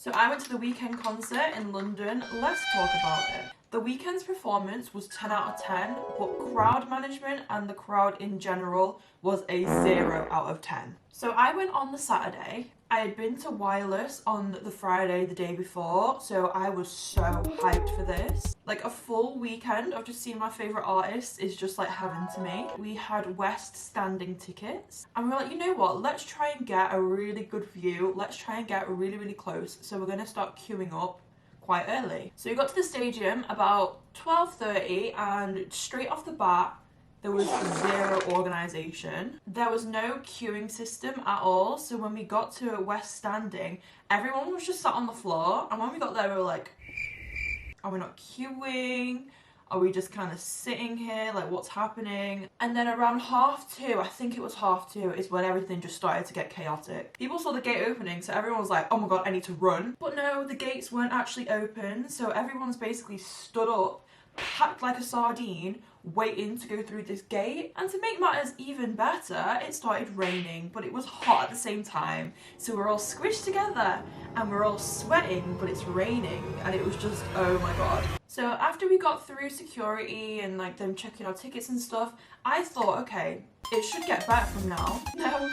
So I went to the Weeknd concert in London. Let's talk about it. The Weeknd's performance was 10 out of 10, but crowd management and the crowd in general was a 0 out of 10. So I went on the Saturday. I had been to Wireless on the Friday the day before, so I was so hyped for this. Like a full weekend of just seeing my favourite artists is just like heaven to me. We had West standing tickets and we were like, you know what, let's try and get a really good view. Let's try and get really close. So we're going to start queuing up quite early. So we got to the stadium about 12:30 and straight off the bat there was zero organisation. There was no queuing system at all. So when we got to West Standing, everyone was just sat on the floor. And when we got there, we were like, are we not queuing? Are we just kind of sitting here? Like, what's happening? And then around 2:30, I think it was 2:30, is when everything just started to get chaotic. People saw the gate opening, so everyone was like, oh my god, I need to run. But no, the gates weren't actually open. So everyone's basically stood up, packed like a sardine, waiting to go through this gate. And to make matters even better, it started raining, but it was hot at the same time. So we're all squished together and we're all sweating, but it's raining, and it was just, oh my god. So after we got through security and like them checking our tickets and stuff, I thought, okay, it should get better from now. No,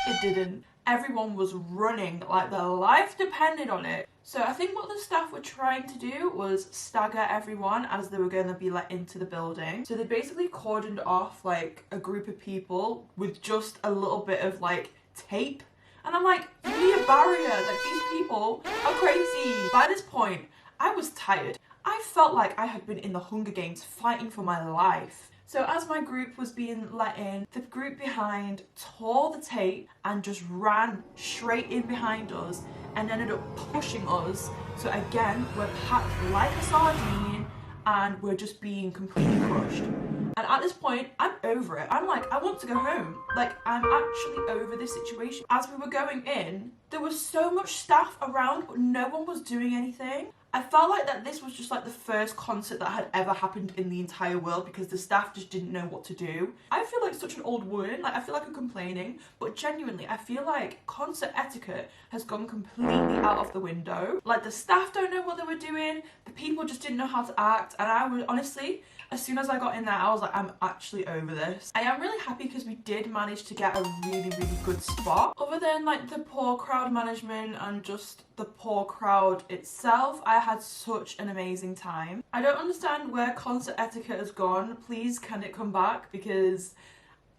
it didn't. Everyone was running like their life depended on it. So I think what the staff were trying to do was stagger everyone as they were going to be let into the building. So they basically cordoned off like a group of people with just a little bit of like tape. And I'm like, you need a barrier, like these people are crazy. By this point, I was tired. I felt like I had been in the Hunger Games fighting for my life. So as my group was being let in, the group behind tore the tape and just ran straight in behind us and ended up pushing us. So again, we're packed like a sardine and we're just being completely crushed. And at this point, I'm over it. I'm like, I want to go home. Like, I'm actually over this situation. As we were going in, there was so much staff around, but no one was doing anything. I felt like that this was just like the first concert that had ever happened in the entire world because the staff just didn't know what to do. I feel like such an old woman, like I feel like I'm complaining, but genuinely I feel like concert etiquette has gone completely out of the window. Like the staff don't know what they were doing, the people just didn't know how to act, and I would honestly, as soon as I got in there, I was like, I'm actually over this. I am really happy because we did manage to get a really good spot. Other than like the poor crowd management and just the poor crowd itself, I had such an amazing time. I don't understand where concert etiquette has gone. Please, can it come back? Because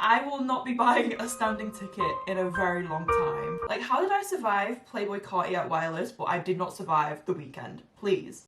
I will not be buying a standing ticket in a very long time. Like, how did I survive Playboy Carti at Wireless, but I did not survive the Weeknd? Please.